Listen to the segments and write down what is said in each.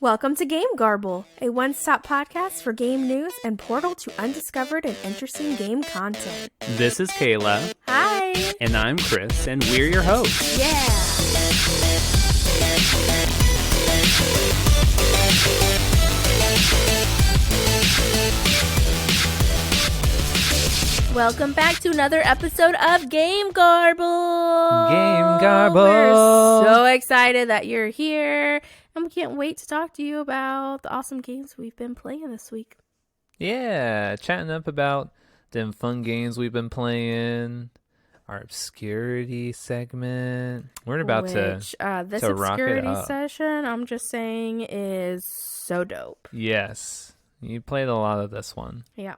Welcome to Game Garble, a one-stop podcast for game news and portal to undiscovered and interesting game content. This is Kayla. Hi! And I'm Chris, and we're your hosts. Yeah! Welcome back to another episode of Game Garble! Game Garble! We're so excited that you're here, and we can't wait to talk to you about the awesome games we've been playing this week. Yeah, chatting up about them fun games we've been playing, our Obscurity segment. We're about this to Obscurity rock it up. session, I'm just saying, is so dope. Yes, you played a lot of this one. Yeah.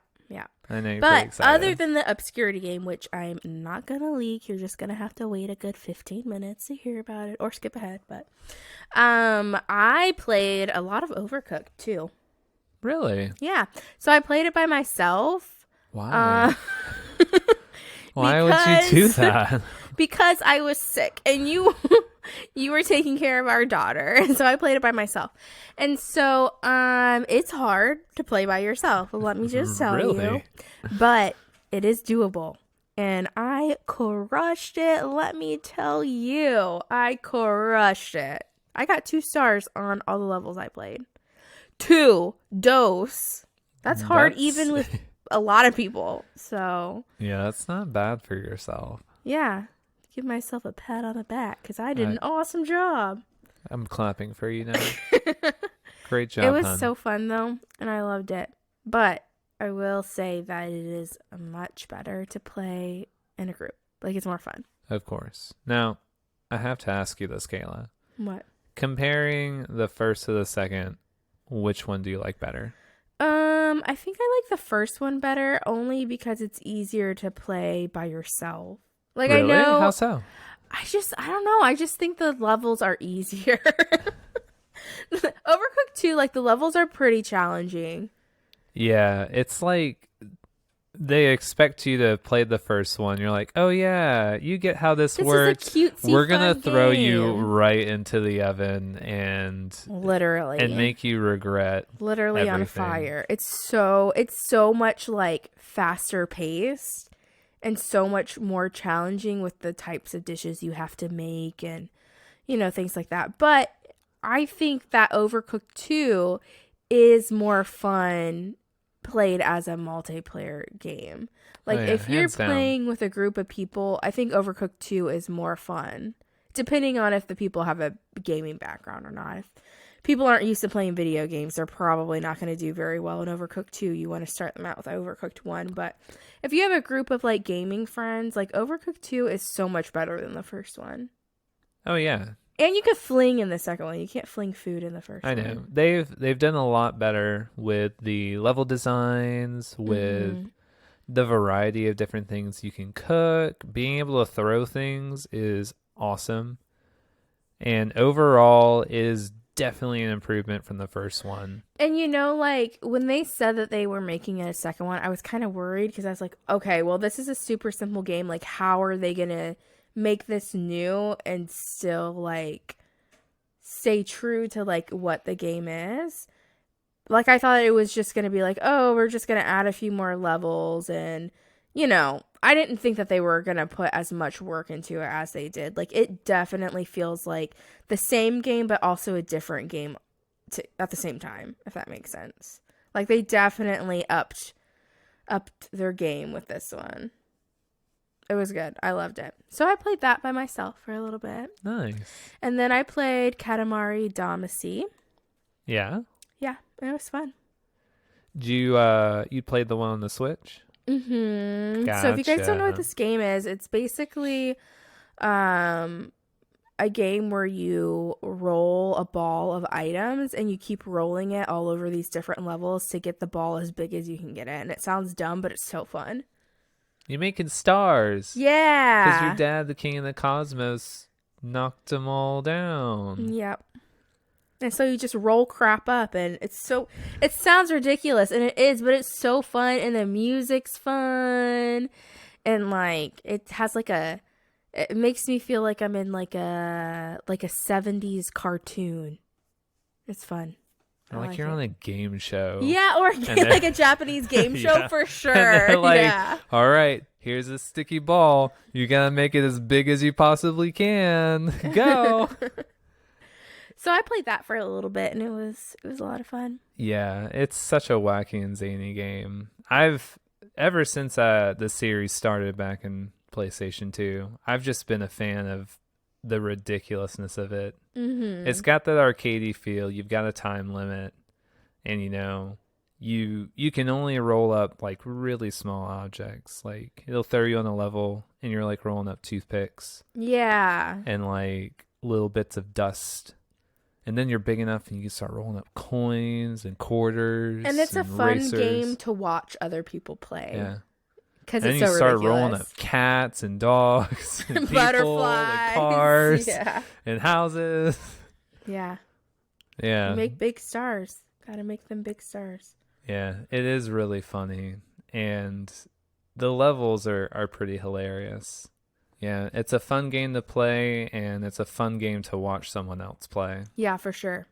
I know you're pretty But excited. other than the Obscurity game, which I'm not going to leak, you're just going to have to wait a good 15 minutes to hear about it or skip ahead. But I played a lot of Overcooked too. Really? Yeah. So I played it by myself. Why? Why would you do that? Because I was sick and you were taking care of our daughter. And so I played it by myself. And so it's hard to play by yourself. Let me just tell you. But it is doable. And I crushed it. Let me tell you. I crushed it. I got 2 stars on all the levels I played. 2 dose. That's hard even with a lot of people. So yeah, that's not bad for yourself. yeah. Give myself a pat on the back because I did an awesome job. I'm clapping for you now. Great job, It was hon. so fun though, and I loved it. But I will say that it is much better to play in a group. Like, it's more fun. Of course. Now, I have to ask you this, Kayla. What? Comparing the first to the second, which one do you like better? I think I like the first one better only because it's easier to play by yourself. Like, Really? I know. How so? I don't know. I just think the levels are easier. Overcooked 2, like, the levels are pretty challenging. Yeah, it's like they expect you to play the first one. You're like, oh yeah, you get how this works. Is a cutesy, We're gonna fun throw game. you right into the oven and Literally. and make you regret. Literally everything. on fire. It's so much like faster paced and so much more challenging with the types of dishes you have to make and things like that. But I think that Overcooked 2 is more fun played as a multiplayer game. Like, if you're playing with a group of people, I think Overcooked 2 is more fun, depending on if the people have a gaming background or not. If people aren't used to playing video games, they're probably not going to do very well in Overcooked 2. You want to start them out with Overcooked 1. But if you have a group of, like, gaming friends, like, Overcooked 2 is so much better than the first one. Oh yeah. And you could fling in the second one. You can't fling food in the first one. I know. They've done a lot better with the level designs, with the variety of different things you can cook. Being able to throw things is awesome. And overall is definitely an improvement from the first one. And like, when they said that they were making a second one, I was kind of worried because I was like, okay, well, this is a super simple game. Like, how are they going to make this new and still, like, stay true to, like, what the game is? Like, I thought it was just going to be like, oh, we're just going to add a few more levels. And, I didn't think that they were going to put as much work into it as they did. Like, it definitely feels like the same game, but also a different game at the same time, if that makes sense. Like, they definitely upped their game with this one. It was good. I loved it. So I played that by myself for a little bit. Nice. And then I played Katamari Damacy. Yeah? Yeah, it was fun. You played the one on the Switch? Mm-hmm. Gotcha. So if you guys don't know what this game is, it's basically a game where you roll a ball of items and you keep rolling it all over these different levels to get the ball as big as you can get it. And it sounds dumb, but it's so fun. You're making stars. Yeah. Because your dad, the king of the cosmos, knocked them all down. Yep. And so you just roll crap up, and it sounds ridiculous, and it is, but it's so fun, and the music's fun, and, like, it has, like, it makes me feel like I'm in, like a 70s cartoon. It's fun. Or I like like you're it. on a game show. Yeah, or like a Japanese game show Yeah. for And sure. they're like, Yeah. all right, here's a sticky ball. You gotta make it as big as you possibly can. Go. So I played that for a little bit, and it was a lot of fun. Yeah, it's such a wacky and zany game. I've ever since the series started back in PlayStation 2, I've just been a fan of the ridiculousness of it. It's got that arcadey feel. You've got a time limit, and you can only roll up like really small objects. Like it'll throw you on a level, and you're like rolling up toothpicks Yeah. and like little bits of dust. And then you're big enough and you can start rolling up coins and quarters. And it's a fun racers. game to watch other people play. Yeah. Because And it's then so you start ridiculous. rolling up cats and dogs and people Butterflies. and cars Yeah. and houses. Yeah. Yeah. You make big stars. Gotta make them big stars. Yeah. It is really funny. And the levels are pretty hilarious. Yeah, it's a fun game to play, and it's a fun game to watch someone else play. Yeah, for sure.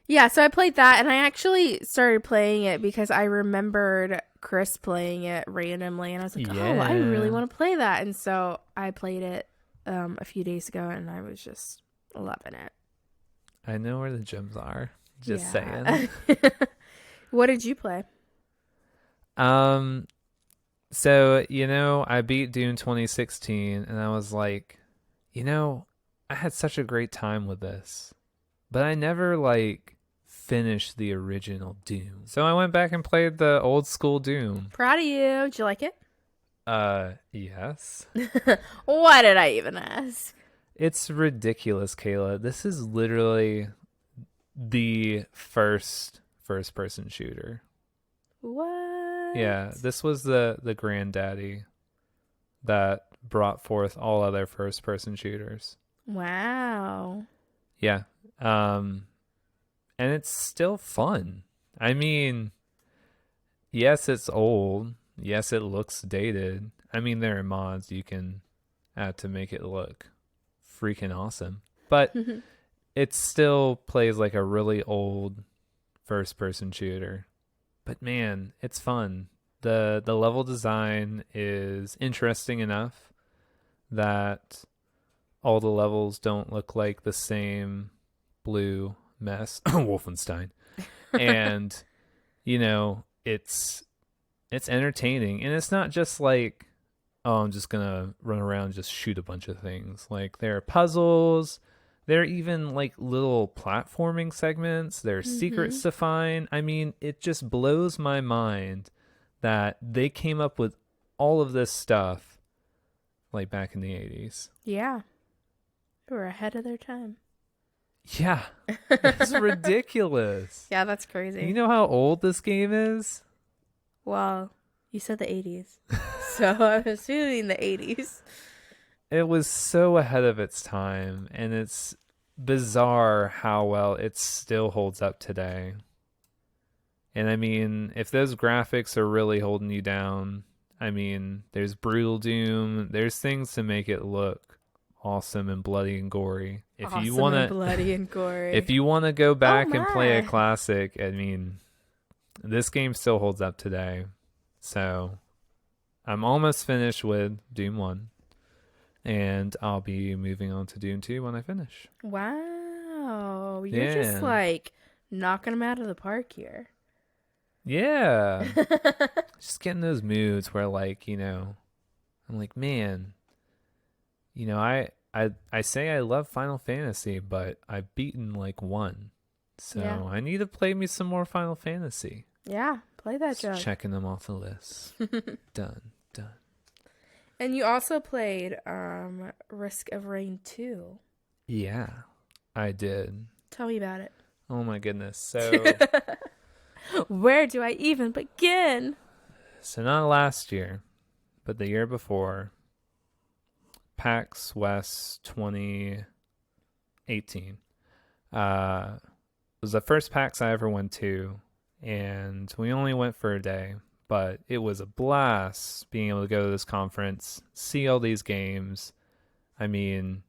Yeah, so I played that, and I actually started playing it because I remembered Chris playing it randomly, and I was like, oh, I really want to play that. And so I played it a few days ago, and I was just loving it. I know where the gems are. Just Yeah. saying. What did you play? So, I beat Dune 2016 and I was like, I had such a great time with this, but I never finished the original Doom. So I went back and played the old school Doom. Proud of you. Did you like it? Yes. Why did I even ask? It's ridiculous, Kayla. This is literally the first person shooter. What? Yeah, this was the granddaddy that brought forth all other first-person shooters. Wow. Yeah. And it's still fun. I mean, yes, it's old. Yes, it looks dated. I mean, there are mods you can add to make it look freaking awesome. But it still plays like a really old first-person shooter. But man, it's fun. The level design is interesting enough that all the levels don't look like the same blue mess. Wolfenstein. And it's entertaining, and it's not just like, oh, I'm just gonna run around and just shoot a bunch of things. Like there are puzzles. There are even little platforming segments. There are secrets to find. I mean, it just blows my mind that they came up with all of this stuff back in the 80s. Yeah. They were ahead of their time. Yeah. It's ridiculous. Yeah, that's crazy. You know how old this game is? Well, you said the 80s. So I'm assuming the 80s. It was so ahead of its time, and it's bizarre how well it still holds up today. And I mean, if those graphics are really holding you down, I mean, there's brutal Doom, there's things to make it look awesome and bloody and gory. If you want to bloody and gory. If you want to go back and play a classic, I mean, this game still holds up today. So, I'm almost finished with Doom 1. And I'll be moving on to Doom 2 when I finish. Wow. You're just knocking them out of the park here. Yeah. Just getting those moods where I'm like, man, I say I love Final Fantasy, but I've beaten one. So I need to play me some more Final Fantasy. Yeah, play that junk. Checking them off the list. Done. And you also played Risk of Rain 2. Yeah, I did. Tell me about it. Oh my goodness. So where do I even begin? So not last year, but the year before, PAX West 2018 was the first PAX I ever went to, and we only went for a day. But it was a blast being able to go to this conference, see all these games. I mean,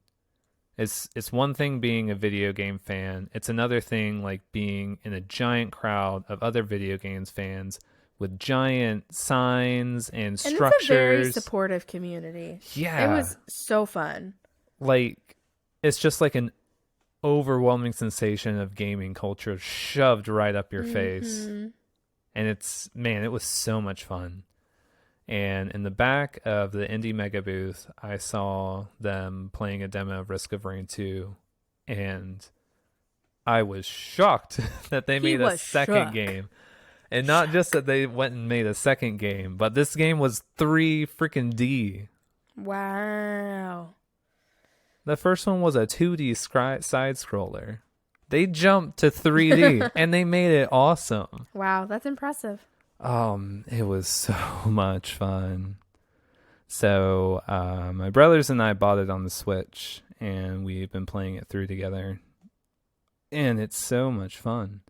It's one thing being a video game fan. It's another thing like being in a giant crowd of other video games fans with giant signs and structures. It's a very supportive community. Yeah. It was so fun. Like, it's just like an overwhelming sensation of gaming culture shoved right up your face. And it was so much fun. And in the back of the Indie Mega booth, I saw them playing a demo of Risk of Rain 2, and I was shocked that they made a second game. And not just that they went and made a second game, but this game was 3 freaking D. Wow. The first one was a 2D side scroller. They jumped to 3D and they made it awesome. Wow, that's impressive. It was so much fun. So, my brothers and I bought it on the Switch, and we've been playing it through together. And it's so much fun.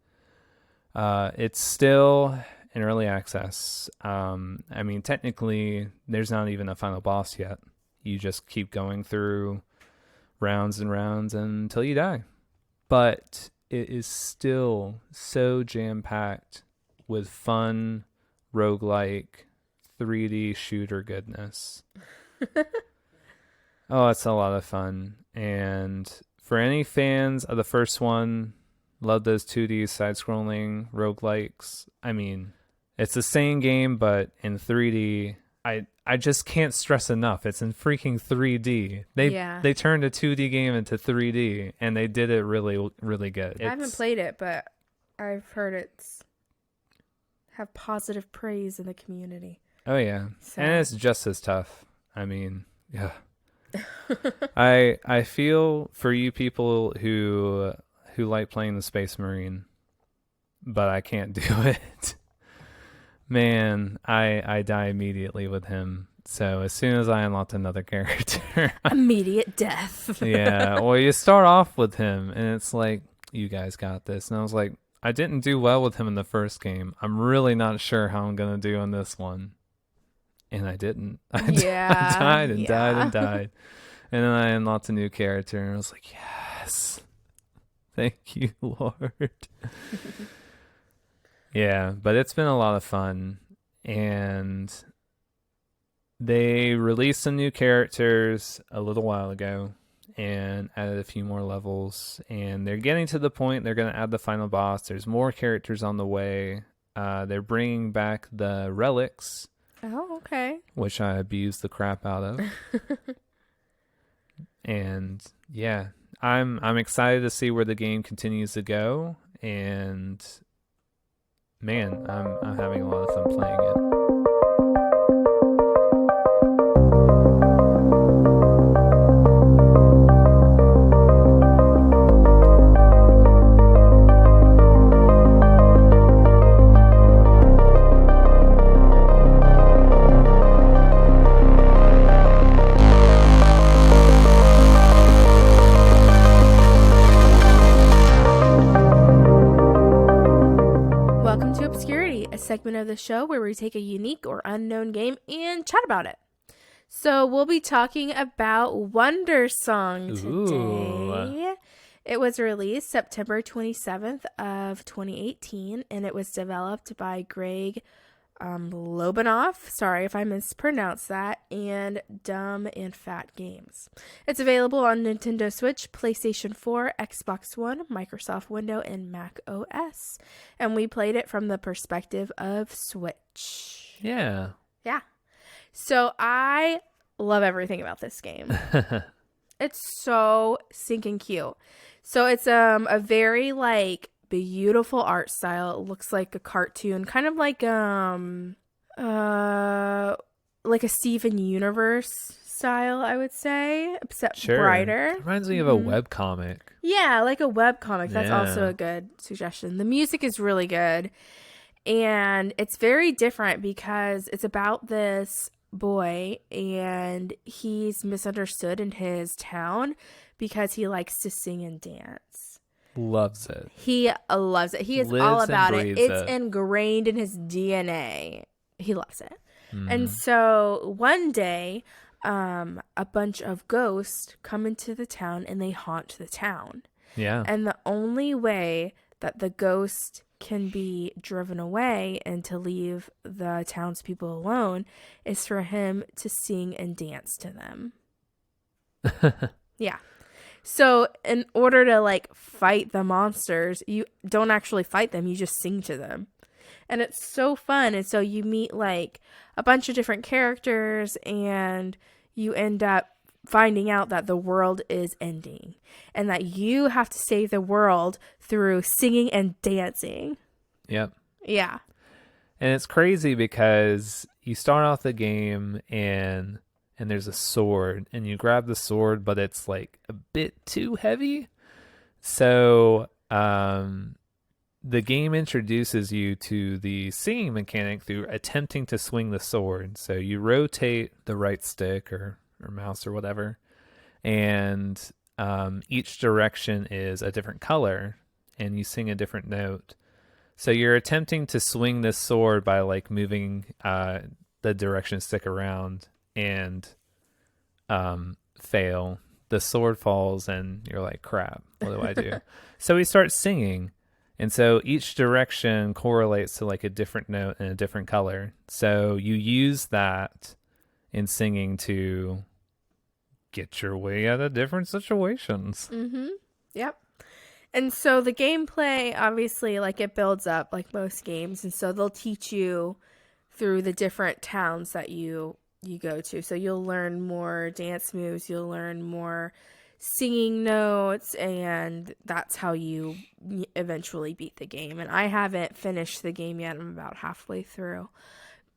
It's still in early access. I mean, technically, there's not even a final boss yet. You just keep going through rounds and rounds until you die. But it is still so jam-packed with fun, roguelike, 3D shooter goodness. Oh, it's a lot of fun. And for any fans of the first one, love those 2D side-scrolling roguelikes. I mean, it's the same game, but in 3D. I just can't stress enough. It's in freaking 3D. They turned a 2D game into 3D, and they did it really, really good. I haven't played it, but I've heard it's have positive praise in the community. Oh yeah, so. And it's just as tough. I mean, yeah. I feel for you people who like playing the Space Marine, but I can't do it. Man, I die immediately with him. So as soon as I unlocked another character, immediate death. Yeah, well, you start off with him, and it's like, you guys got this. And I was like, I didn't do well with him in the first game. I'm really not sure how I'm going to do in this one. And I didn't. I died and died and died. And then I unlocked a new character, and I was like, yes. Thank you, Lord. Yeah, but it's been a lot of fun. And they released some new characters a little while ago and added a few more levels. And they're getting to the point they're going to add the final boss. There's more characters on the way. They're bringing back the relics. Oh, okay. Which I abused the crap out of. And yeah, I'm excited to see where the game continues to go. And man, I'm having a lot of fun playing it. Segment of the show where we take a unique or unknown game and chat about it. So we'll be talking about Wandersong today. Ooh. It was released September 27th of 2018, and it was developed by Greg Lobanoff, sorry if I mispronounced that, and Dumb and Fat Games. It's available on Nintendo Switch, PlayStation 4, Xbox One, Microsoft Windows, and Mac OS. And we played it from the perspective of Switch. Yeah. Yeah. So I love everything about this game. It's so stinking cute. So it's a very beautiful art style. It looks like a cartoon, kind of like a Steven Universe style, I would say, except brighter. It reminds me of a webcomic. Yeah, like a webcomic. That's also a good suggestion. The music is really good, and it's very different because it's about this boy, and he's misunderstood in his town because he likes to sing and dance. Loves it. He loves it. He is all about it. It's ingrained in his DNA. He loves it. And so one day, a bunch of ghosts come into the town and they haunt the town. Yeah. And the only way that the ghost can be driven away and to leave the townspeople alone is for him to sing and dance to them. Yeah. So in order to like fight the monsters, you don't actually fight them, you just sing to them. And it's so fun. And so you meet like a bunch of different characters and you end up finding out that the world is ending and that you have to save the world through singing and dancing. Yep. Yeah. And it's crazy because you start off the game and there's a sword and you grab the sword, but it's like a bit too heavy. So the game introduces you to the singing mechanic through attempting to swing the sword. So you rotate the right stick or mouse or whatever, and each direction is a different color and you sing a different note. So you're attempting to swing this sword by like moving the direction stick around and fail. The sword falls and you're like, crap, what do I do? So we start singing. And so each direction correlates to like a different note and a different color. So you use that in singing to get your way out of different situations. Mm-hmm. Yep. And so the gameplay, obviously, like it builds up like most games. And so they'll teach you through the different towns that you go to. So you'll learn more dance moves, you'll learn more singing notes, and that's how you eventually beat the game. And I haven't finished the game yet. I'm about halfway through.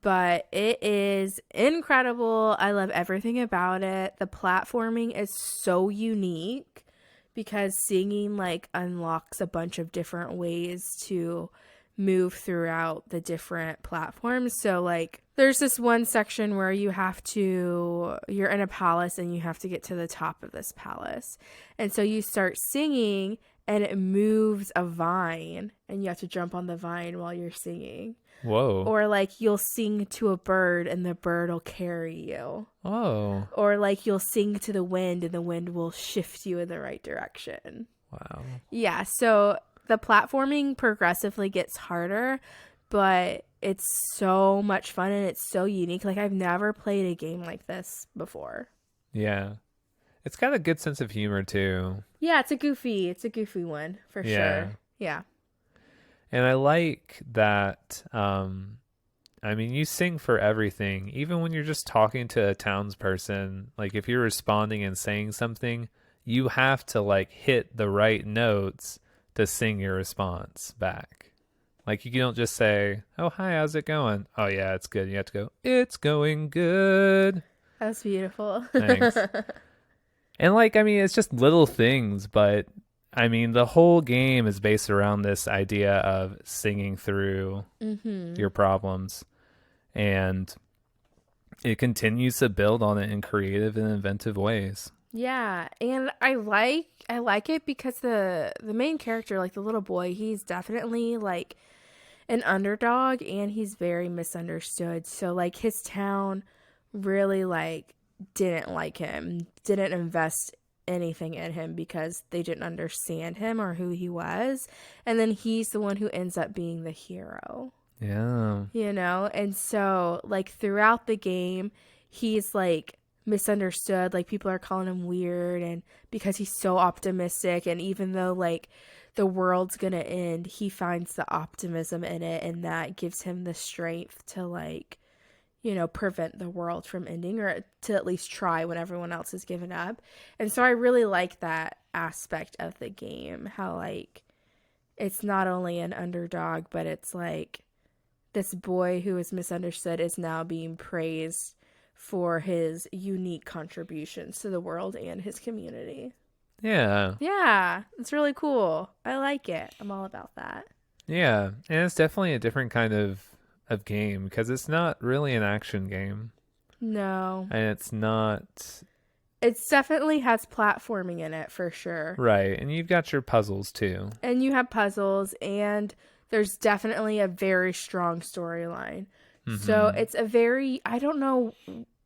But it is incredible. I love everything about it. The platforming is so unique because singing like unlocks a bunch of different ways to move throughout the different platforms. So like there's this one section where you're in a palace and you have to get to the top of this palace. And so you start singing and it moves a vine and you have to jump on the vine while you're singing. Whoa. Or like you'll sing to a bird and the bird will carry you. Oh. Or like you'll sing to the wind and the wind will shift you in the right direction. Wow. Yeah, so the platforming progressively gets harder, but it's so much fun and it's so unique. Like I've never played a game like this before. Yeah. It's got a good sense of humor too. Yeah, it's a goofy one for sure. Yeah. And I like that, I mean, you sing for everything, even when you're just talking to a townsperson. Like if you're responding and saying something, you have to like hit the right notes to sing your response back. Like you don't just say, oh, hi, how's it going? Oh, yeah, it's good. You have to go, it's going good. That's beautiful. Thanks. And like, I mean, it's just little things, but I mean, the whole game is based around this idea of singing through your problems. And it continues to build on it in creative and inventive ways. Yeah, and I like it because the main character, like the little boy, he's definitely like an underdog and he's very misunderstood. So like his town really like didn't like him, didn't invest anything in him because they didn't understand him or who he was. And then he's the one who ends up being the hero. Yeah. You know? And so like throughout the game, he's like misunderstood. Like people are calling him weird and because he's so optimistic, and even though like the world's gonna end, he finds the optimism in it, and that gives him the strength to like, you know, prevent the world from ending, or to at least try when everyone else has given up. And so I really like that aspect of the game, how like it's not only an underdog, but it's like this boy who is misunderstood is now being praised for his unique contributions to the world and his community. Yeah. Yeah, it's really cool. I like it. I'm all about that. Yeah. And it's definitely a different kind of game because it's not really an action game. No. And it's not. It definitely has platforming in it for sure. Right. And you've got your puzzles too. And you have puzzles, and there's definitely a very strong storyline. So it's a very, I don't know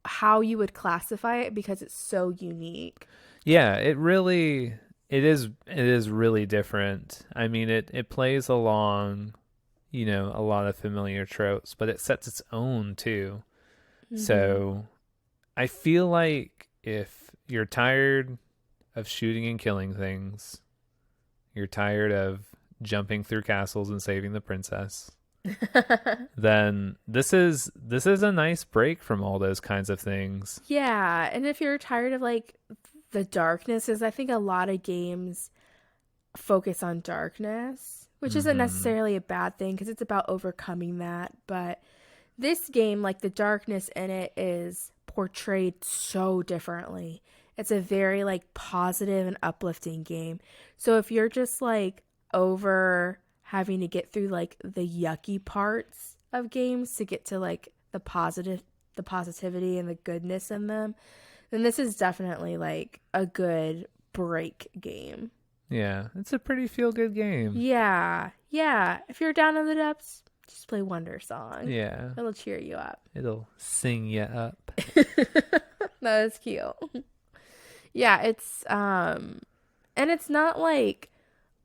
how you would classify it because it's so unique. Yeah, it is really different. I mean, it plays along, a lot of familiar tropes, but it sets its own too. Mm-hmm. So I feel like if you're tired of shooting and killing things, you're tired of jumping through castles and saving the princess, then this is a nice break from all those kinds of things. Yeah, and if you're tired of like the darkness, is I think a lot of games focus on darkness, which isn't Mhm. necessarily a bad thing because it's about overcoming that. But this game, like the darkness in it, is portrayed so differently. It's a very like positive and uplifting game. So if you're just like over having to get through like the yucky parts of games to get to like the positivity and the goodness in them, then this is definitely like a good break game. Yeah, it's a pretty feel good game. Yeah, yeah. If you're down in the depths, just play Wonder Song. Yeah, It'll cheer you up. it'll sing you up. That is cute. Yeah, it's and it's not like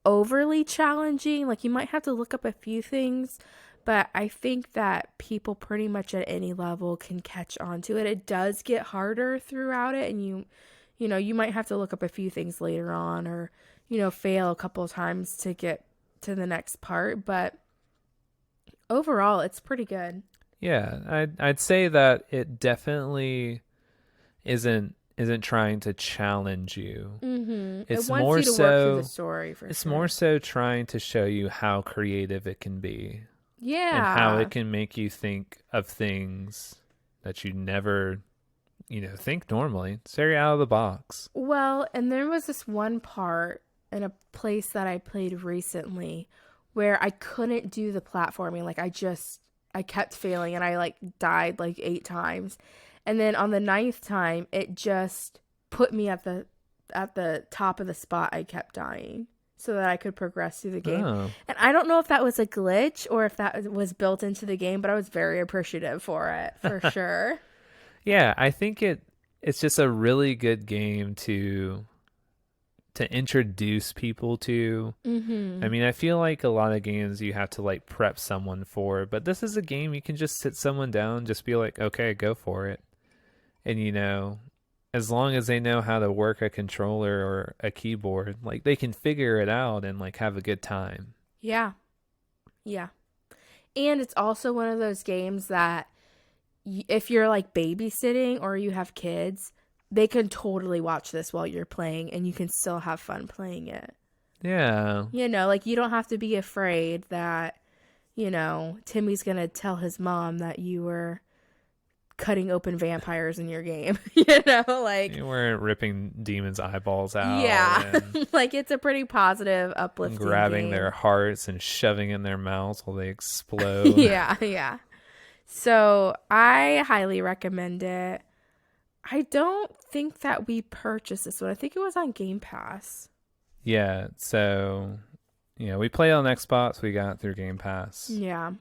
overly challenging. Like you might have to look up a few things, but I think that people pretty much at any level can catch on to it. It does get harder throughout it, and you might have to look up a few things later on or fail a couple of times to get to the next part, but overall it's pretty good. Yeah, I'd say that it definitely isn't trying to challenge you. It It's wants more you to work through the so story for it's more sure. so trying to show you how creative it can be and how Yeah. it can make you think of things that you never, think normally. It's very out of the box. Well, and there was this one part in a place that I played recently where I couldn't do the platforming. Like I kept failing and I like died like 8 times. And then on the ninth time, it just put me at the top of the spot I kept dying so that I could progress through the game. Oh. And I don't know if that was a glitch or if that was built into the game, but I was very appreciative for it, for sure. Yeah, I think it's just a really good game to introduce people to. I Mhm. mean, I feel like a lot of games you have to like prep someone for, but this is a game you can just sit someone down, just be like, "Okay, go for it." And as long as they know how to work a controller or a keyboard, like they can figure it out and like have a good time. Yeah. Yeah. And it's also one of those games that if you're like babysitting or you have kids, they can totally watch this while you're playing and you can still have fun playing it. Yeah. Like you don't have to be afraid that, Timmy's going to tell his mom that you were cutting open vampires in your game. Like, You weren't ripping demons' eyeballs out yeah. and Like it's a pretty positive, uplifting grabbing their game. hearts and shoving in their mouths while they explode. Yeah, yeah. So I highly recommend it. I don't think that we purchased this one. I think it was on Game Pass. Yeah, so we play on Xbox, we got it through Game Pass. Yeah.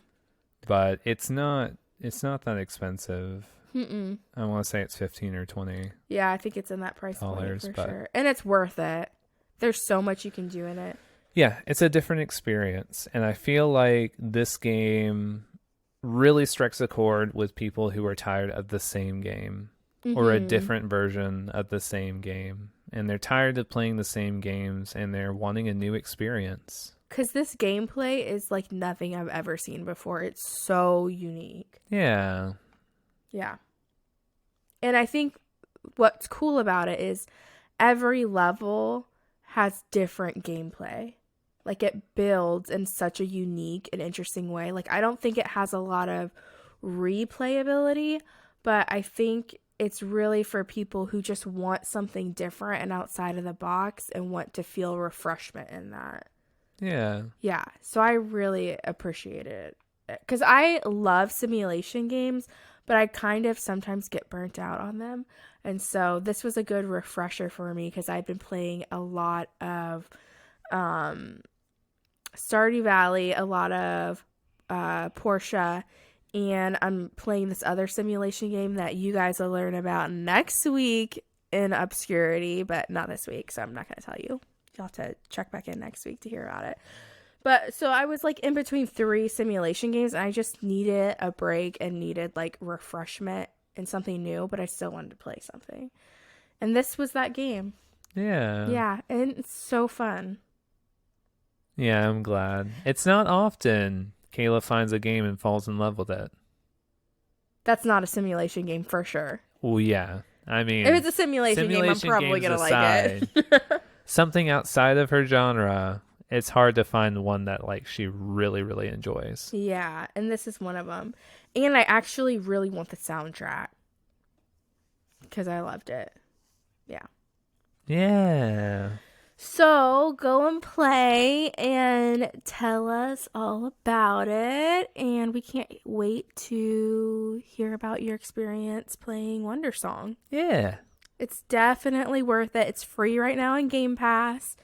But it's not that expensive. Mm-mm. I want to say it's 15 or $20, Yeah, I think it's in that price point for but sure. And it's worth it. There's so much you can do in it. yeah, it's a different experience. And I feel like this game really strikes a chord with people who are tired of the same game or a Mm-hmm. different version of the same game. And they're tired of playing the same games and they're wanting a new experience. Because this gameplay is like nothing I've ever seen before. It's so unique. Yeah. Yeah. And I think what's cool about it is every level has different gameplay. Like it builds in such a unique and interesting way. Like I don't think it has a lot of replayability, but I think it's really for people who just want something different and outside of the box and want to feel refreshment in that. Yeah. Yeah, so I really appreciate it because I love simulation games, but I kind of sometimes get burnt out on them. And so this was a good refresher for me because I've been playing a lot of um, Stardew Valley, a lot of Portia, And I'm playing this other simulation game that you guys will learn about next week in Obscurity, but not this week, so I'm not going to tell you. You'll have to check back in next week to hear about it. But so I was like in between 3 simulation games, and I just needed a break and needed like refreshment and something new, but I still wanted to play something. And this was that game. Yeah. Yeah, and it's so fun. Yeah, I'm glad. It's not often Kayla finds a game and falls in love with it. That's not a simulation game for sure. Well, yeah. I mean, if it's a simulation game, I'm probably going to like it. Something outside of her genre, it's hard to find one that like she really, really enjoys. Yeah, and this is one of them. And I actually really want the soundtrack because I loved it. Yeah. Yeah. So go and play and tell us all about it. And we can't wait to hear about your experience playing Wandersong. Yeah. It's definitely worth it. It's free right now in Game Pass.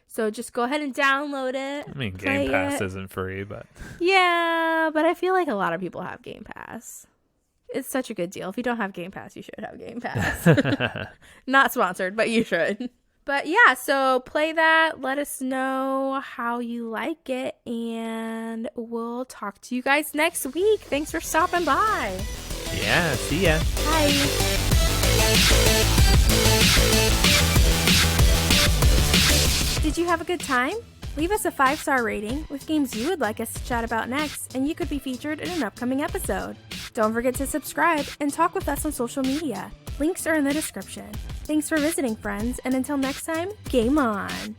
So just go ahead and download it. I mean, Game Pass isn't free, but... Yeah, but I feel like a lot of people have Game Pass. It's such a good deal. If you don't have Game Pass, you should have Game Pass. Not sponsored, but you should. But yeah, so play that. Let us know how you like it. And we'll talk to you guys next week. Thanks for stopping by. Yeah, see ya. Bye. Did you have a good time? Leave us a 5-star rating with games you would like us to chat about next, and you could be featured in an upcoming episode. Don't forget to subscribe and talk with us on social media. Links are in the description. Thanks for visiting, friends, and until next time, game on!